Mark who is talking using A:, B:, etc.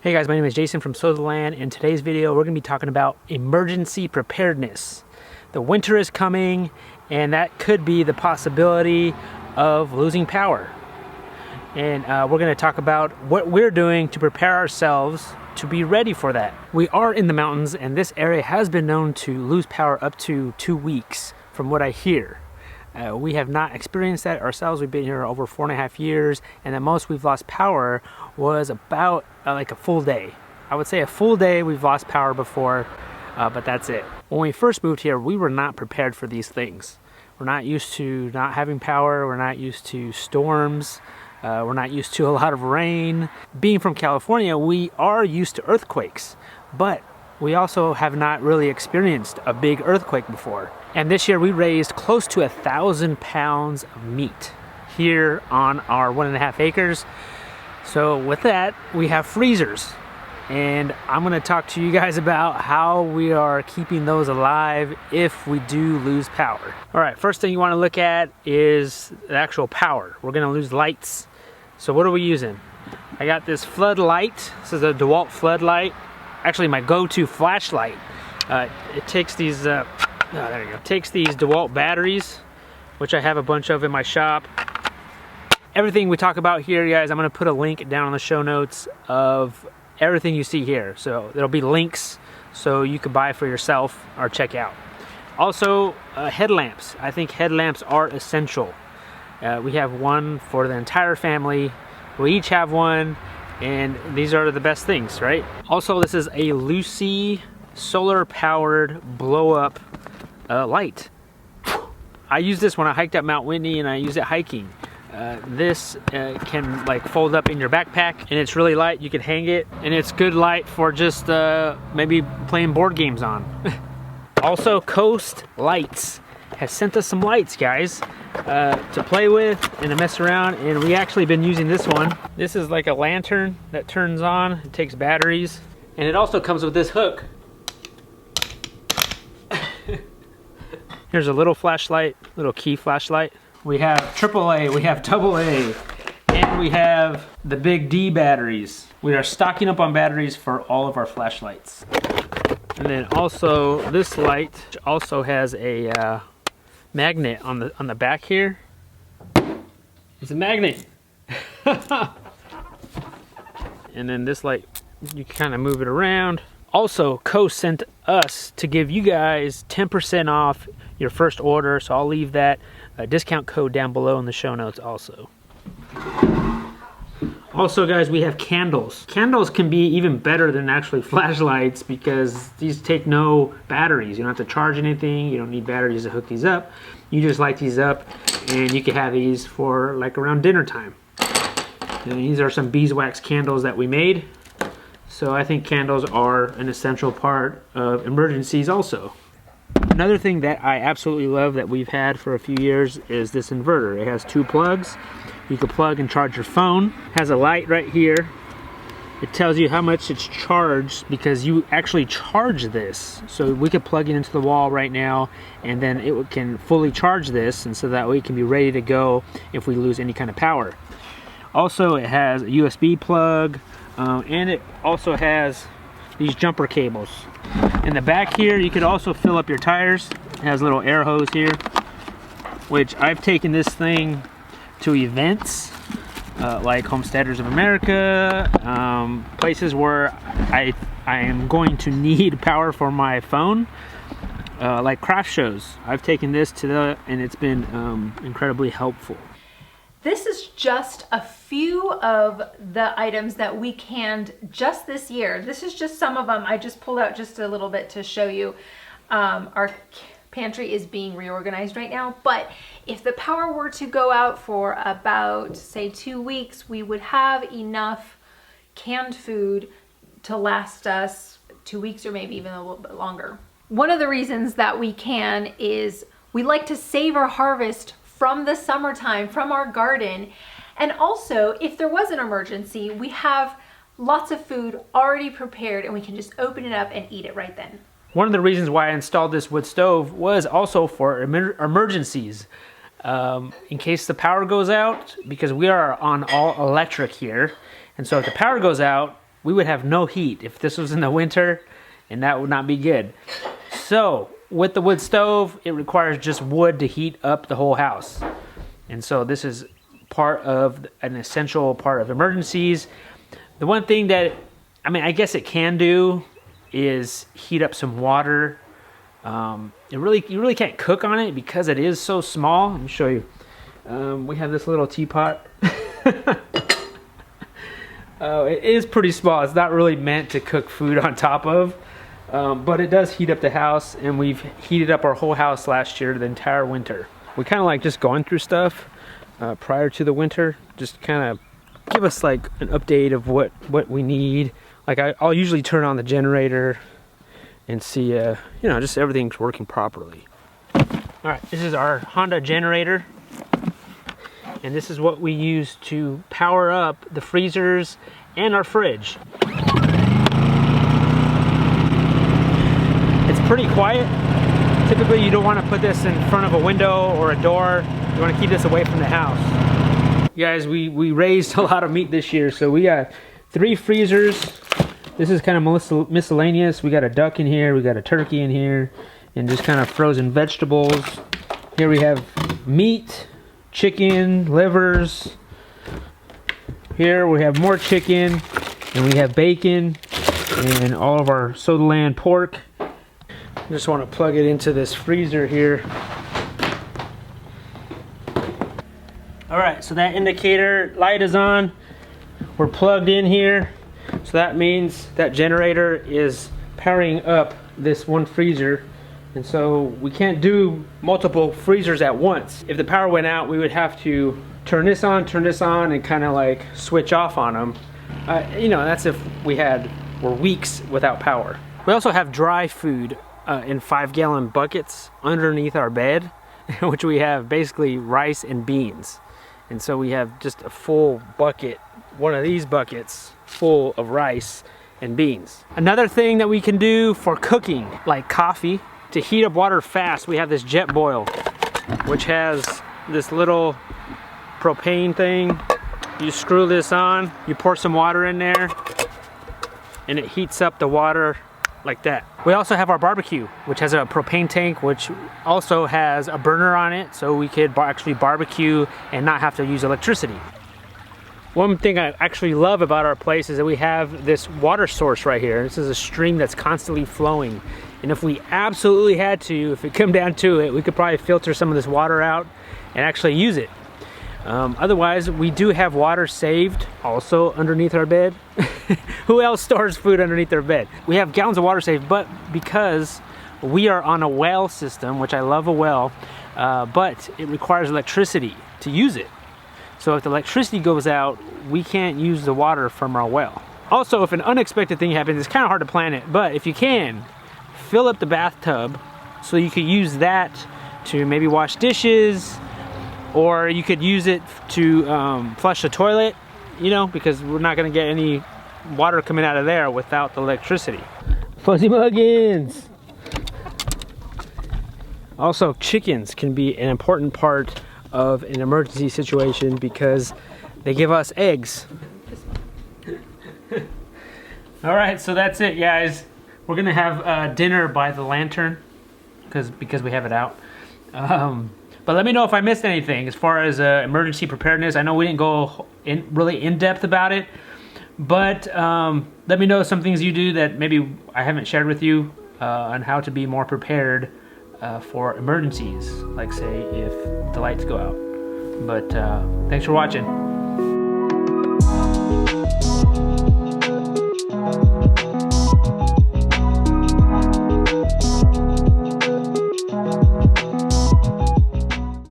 A: Hey guys, my name is Jason from Sow the Land. In today's video, we're going to be talking about emergency preparedness. The winter is coming, and that could be the possibility of losing power. And we're going to talk about what we're doing to prepare ourselves to be ready for that. We are in the mountains, and this area has been known to lose power up to 2 weeks, from what I hear. We have not experienced that ourselves. We've been here over 4.5 years, and the most we've lost power was about like a full day. I would say a full day we've lost power before, but that's it. When we first moved here, we were not prepared for these things. We're not used to not having power. We're not used to storms. We're not used to a lot of rain. Being from California, we are used to earthquakes, but we also have not really experienced a big earthquake before. And this year we raised close to 1,000 pounds of meat here on our 1.5 acres. So with that, we have freezers. And I'm gonna talk to you guys about how we are keeping those alive if we do lose power. All right, first thing you wanna look at is the actual power. We're gonna lose lights. So what are we using? I got this floodlight. This is a DeWalt floodlight. Actually my go-to flashlight. It takes these, there you go. Takes these DeWalt batteries, which I have a bunch of in my shop. Everything we talk about here, guys, I'm gonna put a link down in the show notes of everything you see here. So there'll be links so you can buy for yourself or check out. Also, headlamps. I think headlamps are essential. We have one for the entire family. We each have one, and these are the best things, right? Also, this is a Lucy solar powered blow up light. I use this when I hiked up Mount Whitney, and I use it hiking. This can like fold up in your backpack, and it's really light. You can hang it, and it's good light for just maybe playing board games on. Also, Coast Lights has sent us some lights, guys, to play with and to mess around, and we actually been using this one. This is like a lantern that turns on. It takes batteries, and it also comes with this hook. Here's a little flashlight, little key flashlight. We have AAA, we have AA, and we have the big D batteries. We are stocking up on batteries for all of our flashlights. And then also this light also has a magnet on the back here. It's a magnet. And then this light, you can kind of move it around. Also, Coast sent us to give you guys 10% off your first order, so I'll leave that discount code down below in the show notes also. Also, guys, we have candles. Candles can be even better than actually flashlights because these take no batteries. You don't have to charge anything. You don't need batteries to hook these up. You just light these up, and you can have these for like around dinner time. And these are some beeswax candles that we made. So I think candles are an essential part of emergencies also. Another thing that I absolutely love that we've had for a few years is this inverter. It has 2 plugs. You can plug and charge your phone. It has a light right here. It tells you how much it's charged because you actually charge this. So we could plug it into the wall right now, and then it can fully charge this, and so that way it can be ready to go if we lose any kind of power. Also, it has a USB plug, and it also has these jumper cables. In the back here, you could also fill up your tires. It has a little air hose here, which I've taken this thing to events like Homesteaders of America, places where I am going to need power for my phone, like craft shows. I've taken this to the, and it's been incredibly helpful.
B: This is just a few of the items that we canned just this year. This is just some of them. I just pulled out just a little bit to show you. Our pantry is being reorganized right now, but if the power were to go out for about, say, 2 weeks, we would have enough canned food to last us 2 weeks or maybe even a little bit longer. One of the reasons that we can is we like to save our harvest from the summertime, from our garden. And also, if there was an emergency, we have lots of food already prepared and we can just open it up and eat it right then.
A: One of the reasons why I installed this wood stove was also for emergencies. In case the power goes out, because we are on all electric here. And so if the power goes out, we would have no heat if this was in the winter, and that would not be good. So with the wood stove, it requires just wood to heat up the whole house. And so this is part of an essential part of emergencies. The one thing that, I mean, I guess it can do is heat up some water. You really can't cook on it because it is so small. Let me show you. We have this little teapot. It is pretty small. It's not really meant to cook food on top of, but it does heat up the house, and we've heated up our whole house last year, the entire winter. We kind of like just going through stuff prior to the winter, just kind of give us like an update of what we need. Like I'll usually turn on the generator and see, you know, just everything's working properly. All right, this is our Honda generator. And this is what we use to power up the freezers and our fridge. It's pretty quiet. Typically you don't want to put this in front of a window or a door. You want to keep this away from the house. You guys, we raised a lot of meat this year, so we got 3 freezers. This is kind of miscellaneous. We got a duck in here, we got a turkey in here, and just kind of frozen vegetables. Here we have meat, chicken, livers. Here we have more chicken, and we have bacon, and all of our So.the.land pork. I just want to plug it into this freezer here. Alright, so that indicator light is on. We're plugged in here. So that means that generator is powering up this one freezer. And so we can't do multiple freezers at once. If the power went out, we would have to turn this on, and kind of like switch off on them. You know, that's if we were weeks without power. We also have dry food in 5-gallon buckets underneath our bed, which we have basically rice and beans. And so we have just a full bucket, one of these buckets full of rice and beans. Another thing that we can do for cooking, like coffee, to heat up water fast, we have this jet boil, which has this little propane thing. You screw this on, you pour some water in there, and it heats up the water like that. We also have our barbecue, which has a propane tank, which also has a burner on it, so we could actually barbecue and not have to use electricity. One thing I actually love about our place is that we have this water source right here. This is a stream that's constantly flowing. And if we absolutely had to, if it come down to it, we could probably filter some of this water out and actually use it. Otherwise, we do have water saved also underneath our bed. Who else stores food underneath their bed? We have gallons of water saved, but because we are on a well system, which I love a well, but it requires electricity to use it. So if the electricity goes out, we can't use the water from our well. Also, if an unexpected thing happens, it's kind of hard to plan it, but if you can, fill up the bathtub so you could use that to maybe wash dishes, or you could use it to flush the toilet, you know, because we're not going to get any water coming out of there without the electricity. Fuzzy Muggins! Also, chickens can be an important part of an emergency situation because they give us eggs. All right, so that's it, guys. We're gonna have dinner by the lantern because we have it out. But let me know if I missed anything as far as emergency preparedness. I know we didn't go really in depth about it, but let me know some things you do that maybe I haven't shared with you on how to be more prepared for emergencies, like say if the lights go out. But thanks for watching.